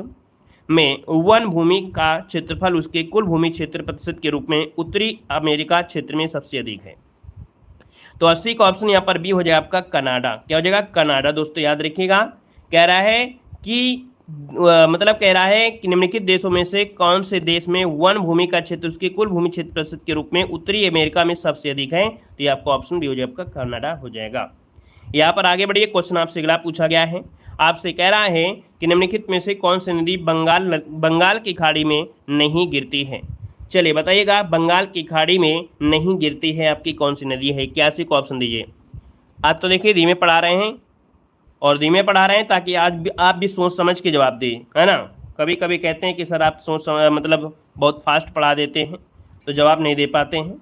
में वन भूमि का क्षेत्रफल उसके कुल भूमि क्षेत्र प्रतिशत के रूप में उत्तरी अमेरिका क्षेत्र में सबसे अधिक है? तो 80 का ऑप्शन यहाँ पर बी हो जाएगा आपका कनाडा, क्या हो जाएगा, कनाडा। दोस्तों याद रखिएगा, कह रहा है कि मतलब कह रहा है कि निम्नलिखित देशों में से कौन से देश में वन भूमि का क्षेत्र उसके कुल भूमि क्षेत्र प्रतिशत के रूप में उत्तरी अमेरिका में सबसे अधिक है? तो ये आपका ऑप्शन बी हो जाएगा, आपका कनाडा हो जाएगा। यहाँ पर आगे बढ़िए, क्वेश्चन आपसे अगला पूछा गया है, आपसे कह रहा है कि निम्नलिखित में से कौन सी नदी बंगाल की खाड़ी में नहीं गिरती है? चलिए बताइएगा, बंगाल की खाड़ी में नहीं गिरती है आपकी कौन सी नदी है? 81 को ऑप्शन दीजिए। आज तो देखिए धीमे पढ़ा रहे हैं, और धीमे पढ़ा रहे हैं ताकि आज भी आप भी सोच समझ के जवाब दें, है ना। कभी कभी कहते हैं कि सर आप मतलब बहुत फास्ट पढ़ा देते हैं तो जवाब नहीं दे पाते हैं।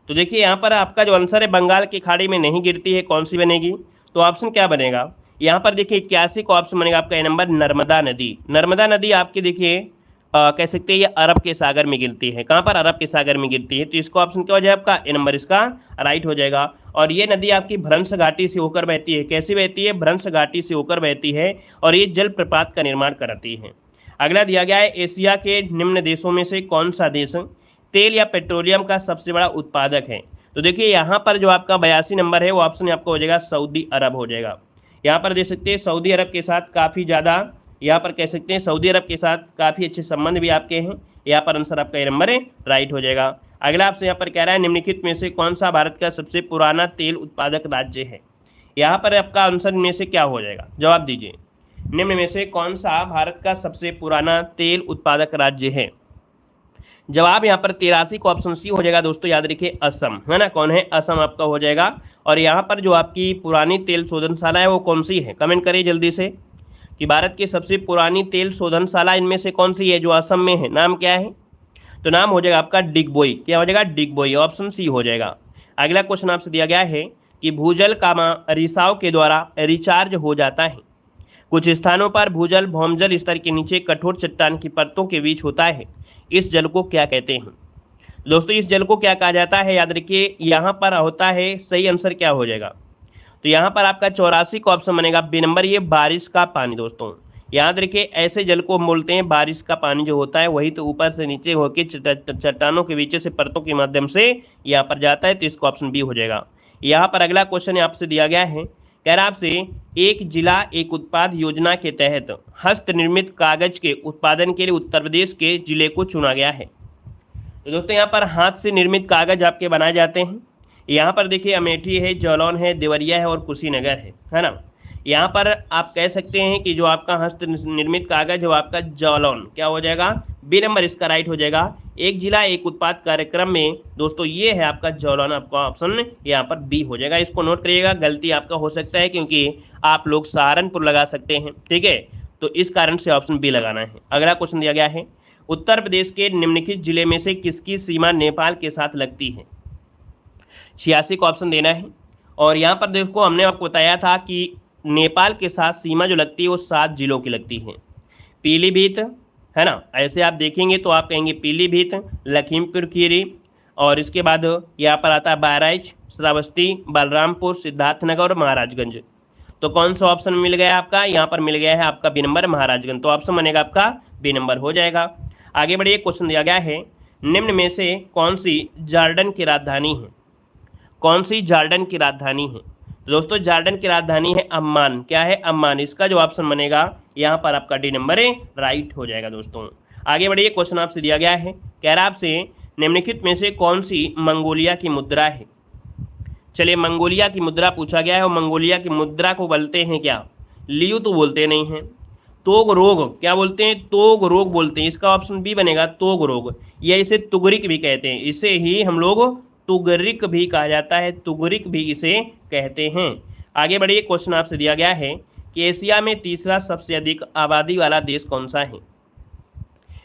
तो देखिए यहाँ पर आपका जो आंसर है बंगाल की खाड़ी में नहीं गिरती है, कौन सी बनेगी? तो ऑप्शन क्या बनेगा यहाँ पर? देखिए 81 का ऑप्शन बनेगा आपका ए नंबर, नर्मदा नदी। नर्मदा नदी आपकी देखिए कह सकते हैं ये अरब के सागर में गिरती है, कहाँ पर, अरब के सागर में गिरती है, तो इसका ऑप्शन क्या हो जाएगा आपका ए नंबर, इसका राइट हो जाएगा। और ये नदी आपकी भ्रंश घाटी से होकर बहती है, कैसी बहती है, भ्रंश घाटी से होकर बहती है, और ये जल प्रपात का निर्माण कराती है। अगला दिया गया है, एशिया के निम्न देशों में से कौन सा देश तेल या पेट्रोलियम का सबसे बड़ा उत्पादक है? तो देखिए यहाँ पर जो आपका 82 नंबर है वो ऑप्शन आपका हो जाएगा सऊदी अरब हो जाएगा। यहाँ पर देख सकते हैं सऊदी अरब के साथ काफ़ी ज़्यादा, यहाँ पर कह सकते हैं सऊदी अरब के साथ काफ़ी अच्छे संबंध भी आपके हैं। यहाँ पर आंसर आपका ए नंबर है, राइट हो जाएगा। अगला आपसे यहाँ पर कह रहा है निम्नलिखित में से कौन सा भारत का सबसे पुराना तेल उत्पादक राज्य है? यहाँ पर आपका आंसर में से क्या हो जाएगा, जवाब दीजिए। निम्न में से कौन सा भारत का सबसे पुराना तेल उत्पादक राज्य है? जवाब यहाँ पर 83 का ऑप्शन सी हो जाएगा दोस्तों, याद रखिए असम, है ना, कौन है, असम आपका हो जाएगा। और यहाँ पर जो आपकी पुरानी तेल शोधनशाला है वो कौन सी है? कमेंट करिए जल्दी से कि भारत की सबसे पुरानी तेल शोधनशाला इनमें से कौन सी है जो असम में है, नाम क्या है? तो नाम हो जाएगा आपका डिगबोई, क्या हो जाएगा, डिगबोई, ऑप्शन सी हो जाएगा। अगला क्वेश्चन आपसे दिया गया है कि भूजल का रिसाव के द्वारा रिचार्ज हो जाता है। कुछ स्थानों पर भूजल भौमजल स्तर के नीचे कठोर चट्टान की परतों के बीच होता है, इस जल को क्या कहते हैं? दोस्तों इस जल को क्या कहा जाता है, याद रखिए यहाँ पर होता है, सही आंसर क्या हो जाएगा? तो यहाँ पर आपका 84 का ऑप्शन बनेगा बी नंबर, ये बारिश का पानी। दोस्तों याद रखिए ऐसे जल को हम बोलते हैं बारिश का पानी जो होता है वही तो ऊपर से नीचे होकर चट्टानों के बीच से परतों के माध्यम से यहाँ पर जाता है, तो इसको ऑप्शन बी हो जाएगा। यहाँ पर अगला क्वेश्चन आपसे दिया गया है, कह रहा आपसे एक जिला एक उत्पाद योजना के तहत हस्त निर्मित कागज के उत्पादन के लिए उत्तर प्रदेश के जिले को चुना गया है। तो दोस्तों यहाँ पर हाथ से निर्मित कागज आपके बनाए जाते हैं। यहाँ पर देखिए अमेठी है, जालौन है, देवरिया है और कुशीनगर है ना। यहाँ पर आप कह सकते हैं कि जो आपका हस्त निर्मित कागज है वो आपका जालौन क्या हो जाएगा, बी नंबर इसका राइट हो जाएगा। एक जिला एक उत्पाद कार्यक्रम में दोस्तों ये है आपका जालौन, आपका ऑप्शन यहाँ पर बी हो जाएगा। इसको नोट करिएगा, गलती आपका हो सकता है क्योंकि आप लोग सहारनपुर लगा सकते हैं, ठीक है, तो इस कारण से ऑप्शन बी लगाना है। अगला क्वेश्चन दिया गया है, उत्तर प्रदेश के निम्नलिखित जिले में से किसकी सीमा नेपाल के साथ लगती है। 86 का ऑप्शन देना है। और यहाँ पर देखो हमने आपको बताया था कि नेपाल के साथ सीमा जो लगती है वो 7 जिलों की लगती है। पीलीभीत है ना, ऐसे आप देखेंगे तो आप कहेंगे पीलीभीत, लखीमपुर खीरी, और इसके बाद यहाँ पर आता है बहराइच, श्रावस्ती, बलरामपुर, सिद्धार्थनगर और महाराजगंज। तो कौन सा ऑप्शन मिल गया आपका, यहाँ पर मिल गया है आपका बी नंबर महाराजगंज। तो ऑप्शन बनेगा आपका बी नंबर हो जाएगा। आगे बढ़िए, क्वेश्चन दिया गया है, निम्न में से कौन सी जॉर्डन की राजधानी है। कौन सी जॉर्डन की राजधानी है। तो दोस्तों जॉर्डन की राजधानी है अम्मान। क्या है, अम्मान। इसका जो ऑप्शन बनेगा यहाँ पर आपका डी नंबर राइट हो जाएगा। दोस्तों आगे बढ़िए, क्वेश्चन आपसे दिया गया है, कह रहा आपसे निम्नलिखित में से कौन सी मंगोलिया की मुद्रा है। चलिए मंगोलिया की मुद्रा पूछा गया है, और मंगोलिया की मुद्रा को बोलते हैं क्या, लियू तो बोलते नहीं हैं, तोग रोग क्या बोलते हैं, तोग रोग बोलते हैं। इसका ऑप्शन बी बनेगा तोग रोग, या इसे तुगरिक भी कहते हैं। इसे ही हम लोग तुगरिक भी कहा जाता है, तुगरिक भी इसे कहते हैं। आगे बढ़िए, क्वेश्चन आपसे दिया गया है कि एशिया में तीसरा सबसे अधिक आबादी वाला देश कौन सा है।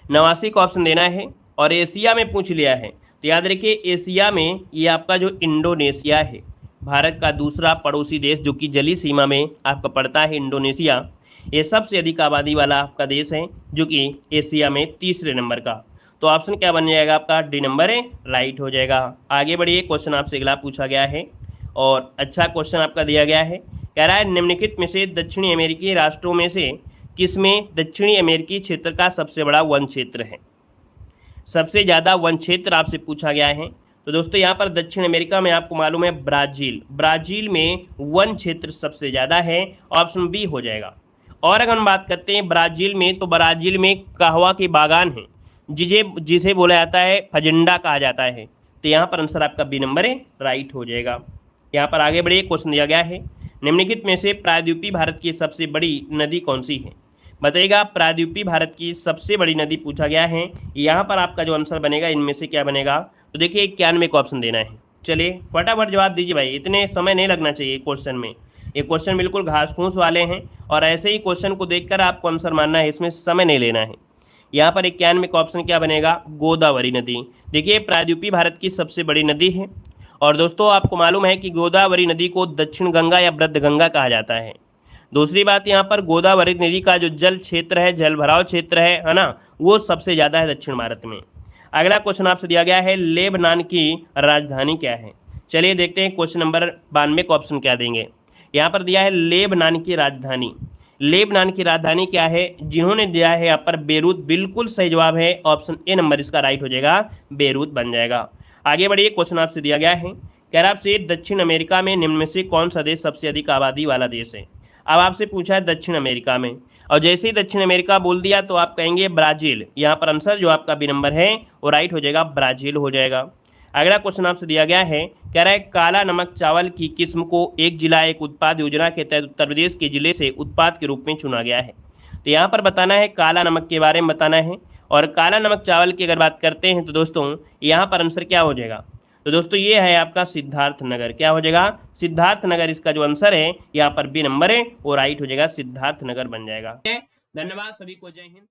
89 का ऑप्शन देना है, और एशिया में पूछ लिया है तो याद रखिए एशिया में ये आपका जो इंडोनेशिया है, भारत का दूसरा पड़ोसी देश जो कि जलीय सीमा में आपका पड़ता है इंडोनेशिया, ये सबसे अधिक आबादी वाला आपका देश है जो कि एशिया में तीसरे नंबर का। तो ऑप्शन क्या बन जाएगा आपका डी नंबर राइट हो जाएगा। आगे बढ़िए, क्वेश्चन आपसे अगला पूछा गया है और अच्छा क्वेश्चन आपका दिया गया है, कह रहा है निम्नलिखित में से दक्षिणी अमेरिकी राष्ट्रों में से किसमें दक्षिणी अमेरिकी क्षेत्र का सबसे बड़ा वन क्षेत्र है। सबसे ज़्यादा वन क्षेत्र आपसे पूछा गया है। तो दोस्तों यहाँ पर दक्षिण अमेरिका में आपको मालूम है ब्राज़ील में वन क्षेत्र सबसे ज़्यादा है, ऑप्शन बी हो जाएगा। और अगर हम बात करते हैं ब्राज़ील में, तो ब्राज़ील में कहवा के बागान हैं जिसे बोला जाता है फजिंडा कहा जाता है। तो यहाँ पर आंसर आपका बी नंबर राइट हो जाएगा। यहाँ पर आगे बढ़िए, क्वेश्चन दिया गया है, निम्नलिखित में से प्रायद्वीपीय भारत की सबसे बड़ी नदी कौन सी है। बताइएगा, प्रायद्वीपीय भारत की सबसे बड़ी नदी पूछा गया है। यहाँ पर आपका जो आंसर बनेगा इनमें से क्या बनेगा, तो देखिए 91 का ऑप्शन देना है। चलिए फटाफट जवाब दीजिए भाई, इतने समय नहीं लगना चाहिए क्वेश्चन में। ये क्वेश्चन बिल्कुल घास फूस वाले हैं और ऐसे ही क्वेश्चन को देखकर आपको आंसर मानना है, इसमें समय नहीं लेना है। यहाँ पर 91 का ऑप्शन क्या बनेगा, गोदावरी नदी। देखिए प्रायद्वीपीय भारत की सबसे बड़ी नदी है, और दोस्तों आपको मालूम है कि गोदावरी नदी को दक्षिण गंगा या वृद्ध गंगा कहा जाता है। दूसरी बात, यहाँ पर गोदावरी नदी का जो जल क्षेत्र है, जल भराव क्षेत्र है ना, वो सबसे ज़्यादा है दक्षिण भारत में। अगला क्वेश्चन आपसे दिया गया है, लेबनान की राजधानी क्या है। चलिए देखते हैं क्वेश्चन नंबर 92 का ऑप्शन क्या देंगे। यहाँ पर दिया है लेबनान की राजधानी। लेबनान की राजधानी क्या है, जिन्होंने दिया है यहाँ पर बेरूत, बिल्कुल सही जवाब है, ऑप्शन ए नंबर इसका राइट हो जाएगा, बेरूत बन जाएगा। आगे बढ़िए, क्वेश्चन आपसे दिया गया है, कह रहा आपसे दक्षिण अमेरिका में निम्न में से कौन सा देश सबसे अधिक आबादी वाला देश है। अब आपसे पूछा है दक्षिण अमेरिका में, और जैसे ही दक्षिण अमेरिका बोल दिया तो आप कहेंगे ब्राज़ील। यहाँ पर आंसर जो आपका बी नंबर है वो राइट हो जाएगा, ब्राज़ील हो जाएगा। अगला क्वेश्चन आपसे दिया गया है, कह रहा है काला नमक चावल की किस्म को एक जिला एक उत्पाद योजना के तहत उत्तर प्रदेश के जिले से उत्पाद के रूप में चुना गया है। तो यहाँ पर बताना है काला नमक के बारे में बताना है, और काला नमक चावल की अगर बात करते हैं तो दोस्तों यहाँ पर आंसर क्या हो जाएगा, तो दोस्तों ये है आपका सिद्धार्थनगर। क्या हो जाएगा, सिद्धार्थनगर इसका जो आंसर है यहाँ पर बी नंबर है वो राइट हो जाएगा, सिद्धार्थनगर बन जाएगा। धन्यवाद सभी को, जय हिंद।